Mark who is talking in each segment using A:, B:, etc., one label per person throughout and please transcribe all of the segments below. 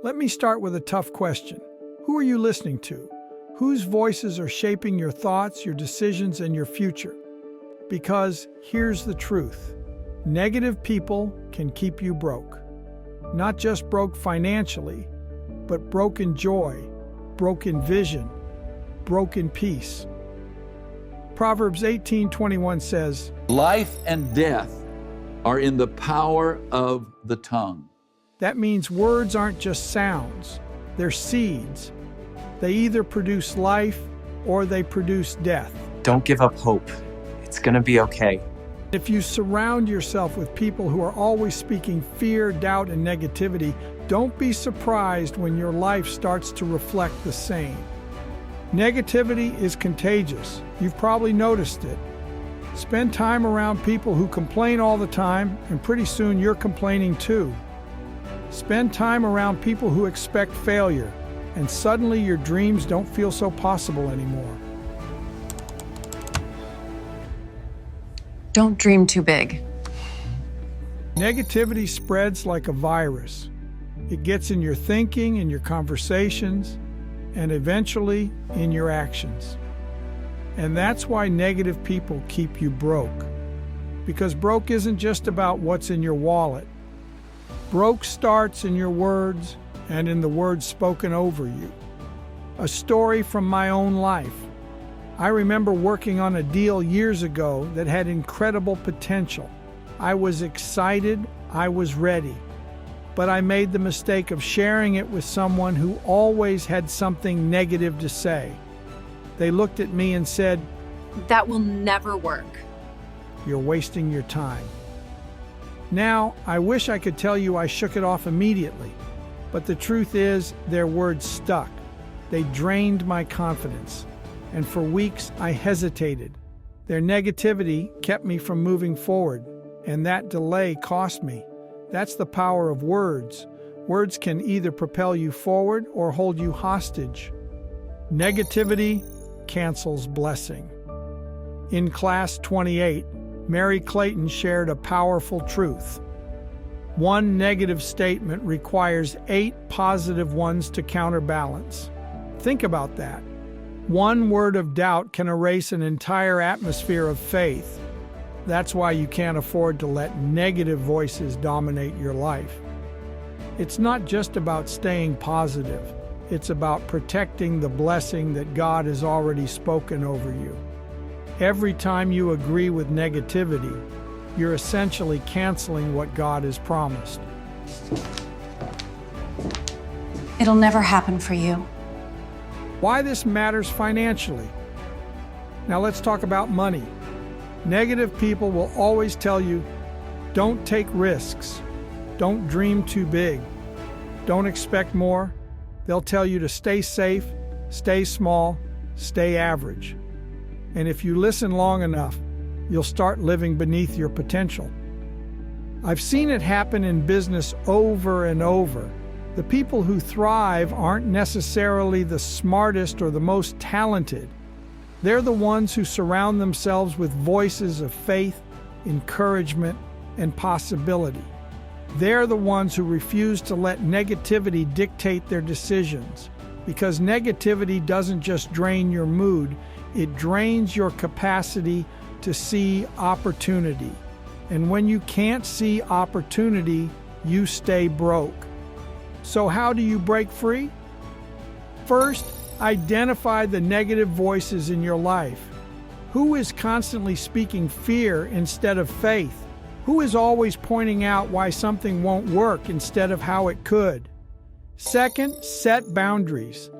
A: Let me start with a tough question. Who are you listening to? Whose voices are shaping your thoughts, your decisions, and your future? Because here's the truth. Negative people can keep you broke. Not just broke financially, but broke in joy, broke in vision, broke in peace. Proverbs 18:21 says,
B: "Life and death are in the power of the tongue."
A: That means words aren't just sounds, they're seeds. They either produce life or they produce death.
C: Don't give up hope. It's gonna be okay.
A: If you surround yourself with people who are always speaking fear, doubt, and negativity, don't be surprised when your life starts to reflect the same. Negativity is contagious. You've probably noticed it. Spend time around people who complain all the time, and pretty soon you're complaining too. Spend time around people who expect failure, and suddenly your dreams don't feel so possible anymore.
D: Don't dream too big.
A: Negativity spreads like a virus. It gets in your thinking, in your conversations, and eventually in your actions. And that's why negative people keep you broke. Because broke isn't just about what's in your wallet. Broke starts in your words and in the words spoken over you. A story from my own life. I remember working on a deal years ago that had incredible potential. I was excited, I was ready. But I made the mistake of sharing it with someone who always had something negative to say. They looked at me and said,
E: "That will never work."
A: "You're wasting your time." Now, I wish I could tell you I shook it off immediately, but the truth is their words stuck. They drained my confidence, and for weeks I hesitated. Their negativity kept me from moving forward, and that delay cost me. That's the power of words. Words can either propel you forward or hold you hostage. Negativity cancels blessing. In class 28, Mary Clayton shared a powerful truth. One negative statement requires 8 positive ones to counterbalance. Think about that. One word of doubt can erase an entire atmosphere of faith. That's why you can't afford to let negative voices dominate your life. It's not just about staying positive. It's about protecting the blessing that God has already spoken over you. Every time you agree with negativity, you're essentially canceling what God has promised.
D: It'll never happen for you.
A: Why this matters financially. Now let's talk about money. Negative people will always tell you, don't take risks, don't dream too big, don't expect more. They'll tell you to stay safe, stay small, stay average. And if you listen long enough, you'll start living beneath your potential. I've seen it happen in business over and over. The people who thrive aren't necessarily the smartest or the most talented. They're the ones who surround themselves with voices of faith, encouragement, and possibility. They're the ones who refuse to let negativity dictate their decisions, because negativity doesn't just drain your mood, it drains your capacity to see opportunity. And when you can't see opportunity, you stay broke. So how do you break free? First, identify the negative voices in your life. Who is constantly speaking fear instead of faith? Who is always pointing out why something won't work instead of how it could? Second, set boundaries.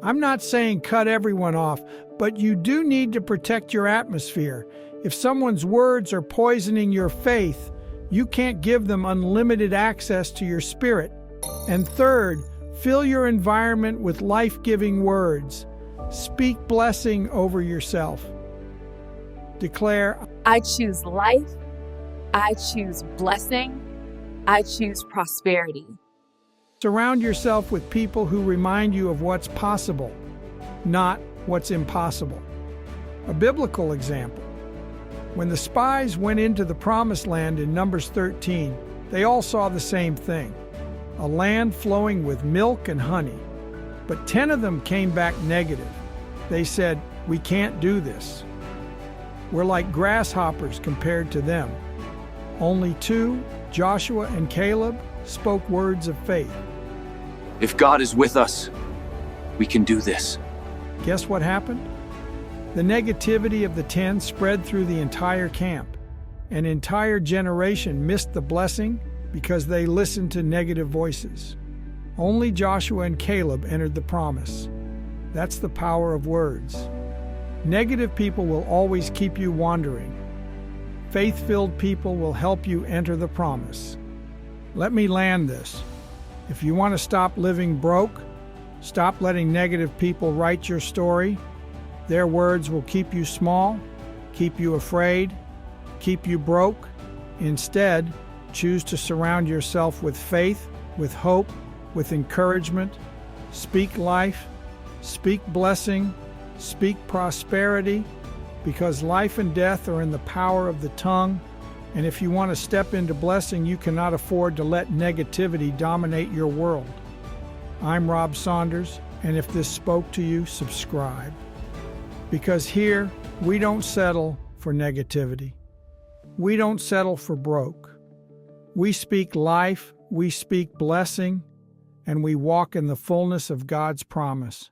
A: I'm not saying cut everyone off, but you do need to protect your atmosphere. If someone's words are poisoning your faith, you can't give them unlimited access to your spirit. And third, fill your environment with life-giving words. Speak blessing over yourself. Declare,
E: I choose life. I choose blessing. I choose prosperity.
A: Surround yourself with people who remind you of what's possible, not what's impossible. A biblical example. When the spies went into the promised land in Numbers 13, they all saw the same thing. a land flowing with milk and honey. But 10 of them came back negative. They said, "We can't do this. We're like grasshoppers compared to them." Only 2, Joshua and Caleb, spoke words of faith.
C: If God is with us, we can do this.
A: Guess what happened? The negativity of the 10 spread through the entire camp. An entire generation missed the blessing because they listened to negative voices. Only Joshua and Caleb entered the promise. That's the power of words. Negative people will always keep you wandering. Faith-filled people will help you enter the promise. Let me land this. If you want to stop living broke, stop letting negative people write your story. Their words will keep you small, keep you afraid, keep you broke. Instead, choose to surround yourself with faith, with hope, with encouragement. Speak life, speak blessing, speak prosperity, because life and death are in the power of the tongue. And if you want to step into blessing, you cannot afford to let negativity dominate your world. I'm Rob Saunders, and if this spoke to you, subscribe. Because here, we don't settle for negativity. We don't settle for broke. We speak life, we speak blessing, and we walk in the fullness of God's promise.